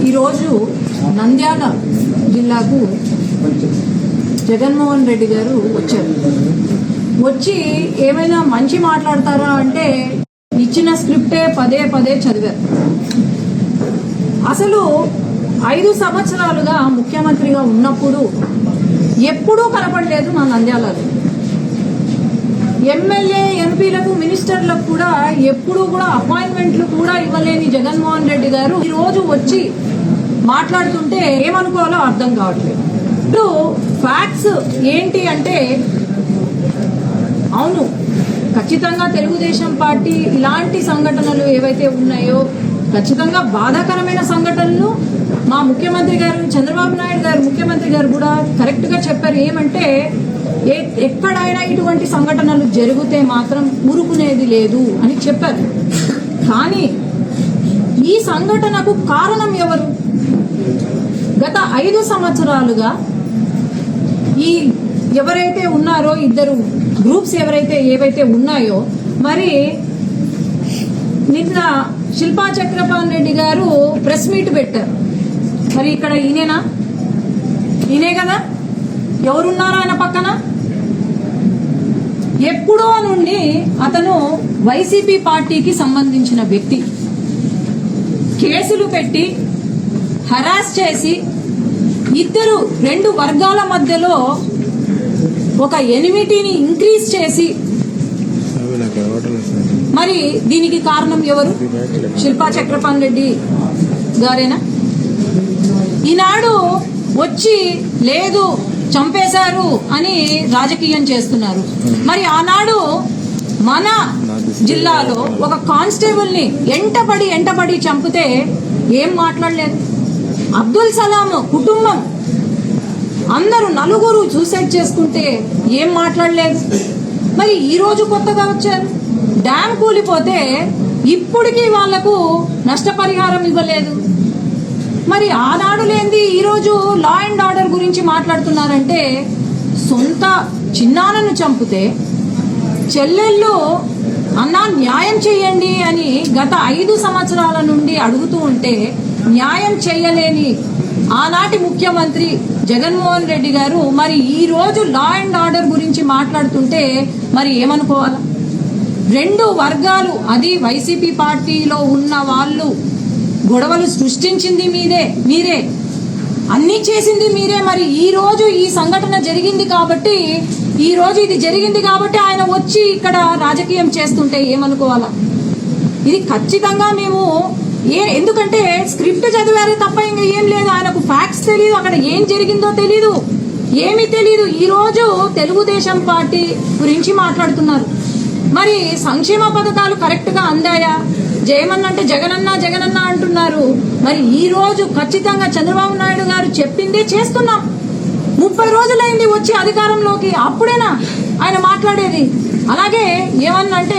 ఈరోజు నంద్యాల జిల్లాకు జగన్మోహన్ రెడ్డి గారు వచ్చారు. వచ్చి ఏమైనా మంచి మాట్లాడతారా అంటే ఇచ్చిన స్క్రిప్టే పదే పదే చదివారు. అసలు 5 సంవత్సరాలుగా ముఖ్యమంత్రిగా ఉన్నప్పుడు ఎప్పుడూ కనపడలేదు నా నంద్యాలలో. ఎమ్మెల్యే ఎంపీలకు మినిస్టర్లకు కూడా ఎప్పుడూ కూడా అపాయింట్మెంట్లు కూడా ఇవ్వలేని జగన్మోహన్ రెడ్డి గారు ఈ రోజు వచ్చి మాట్లాడుతుంటే ఏమనుకోవాలో అర్థం కావట్లేదు. ఇప్పుడు ఫ్యాక్ట్స్ ఏంటి అంటే, అవును ఖచ్చితంగా తెలుగుదేశం పార్టీ ఇలాంటి సంఘటనలు ఏవైతే ఉన్నాయో ఖచ్చితంగా బాధాకరమైన సంఘటనలు మా ముఖ్యమంత్రి గారు చంద్రబాబు నాయుడు గారు ముఖ్యమంత్రి గారు కూడా కరెక్ట్ గా చెప్పారు. ఏమంటే ఎక్కడైనా ఇటువంటి సంఘటనలు జరిగితే మాత్రం ఊరుకునేది లేదు అని చెప్పారు. కానీ ఈ సంఘటనకు కారణం ఎవరు? గత 5 సంవత్సరాలుగా ఈ ఎవరైతే ఉన్నారో ఇద్దరు గ్రూప్స్ ఏవైతే ఉన్నాయో, మరి నిన్న శిల్పా చక్రపాణి రెడ్డి గారు ప్రెస్ మీట్ పెట్టారు. మరి ఇక్కడ ఈయనే కదా, ఎవరున్నారు ఆయన పక్కన? ఎప్పుడో నుండి అతను వైసీపీ పార్టీకి సంబంధించిన వ్యక్తి. కేసులు పెట్టి హరాస్ చేసి రెండు వర్గాల మధ్యలో ఒక ఎనిమిటీని ఇంక్రీజ్ చేసి, మరి దీనికి కారణం ఎవరు? శిల్పా చక్రపాణి రెడ్డి గారేనా? ఈనాడు వచ్చి లేదు చంపేశారు అని రాజకీయం చేస్తున్నారు. మరి ఆనాడు మన జిల్లాలో ఒక కానిస్టేబుల్ ని ఎంటబడి చంపితే ఏం మాట్లాడలేదు. అబ్దుల్ సలాం కుటుంబం అందరూ 4 సూసైడ్ చేసుకుంటే ఏం మాట్లాడలేదు. మరి ఈ రోజు కొత్తగా వచ్చారు. డ్యామ్ కూలిపోతే ఇప్పటికీ వాళ్లకు నష్టపరిహారం ఇవ్వలేదు. మరి ఆనాడు లేనిది ఈ రోజు లా అండ్ ఆర్డర్ గురించి మాట్లాడుతున్నారంటే, సొంత చిన్నాన్నను చంపితే చెల్లెళ్ళు అన్నా న్యాయం చేయండి అని గత 5 సంవత్సరాల నుండి అడుగుతూ ఉంటే న్యాయం చేయలేని ఆనాటి ముఖ్యమంత్రి జగన్మోహన్ రెడ్డి గారు మరి ఈ రోజు లా అండ్ ఆర్డర్ గురించి మాట్లాడుతుంటే మరి ఏమనుకోవాలా? 2 వర్గాలు, అది వైసీపీ పార్టీలో ఉన్న వాళ్ళు గొడవలు సృష్టించింది మీరే, అన్ని చేసింది మీరే. మరి ఈ రోజు ఈ సంఘటన జరిగింది కాబట్టి, ఆయన వచ్చి ఇక్కడ రాజకీయం చేస్తుంటే ఏమనుకోవాలా? ఇది ఖచ్చితంగా మేము ఎందుకంటే స్క్రిప్ట్ చదివారే తప్ప ఇంకా ఏం లేదు. ఆయనకు ఫ్యాక్ట్స్ తెలియదు, అక్కడ ఏం జరిగిందో తెలీదు, ఏమీ తెలీదు. ఈ రోజు తెలుగుదేశం పార్టీ గురించి మాట్లాడుతున్నారు. మరి సంక్షేమ పథకాలు కరెక్ట్ గా అందాయా? జయమన్నంటే జగనన్న అంటున్నారు. మరి ఈ రోజు ఖచ్చితంగా చంద్రబాబు నాయుడు గారు చెప్పిందే చేస్తున్నాం. 30 రోజులైంది వచ్చి అధికారంలోకి, అప్పుడేనా ఆయన మాట్లాడేది? అలాగే ఏమన్నంటే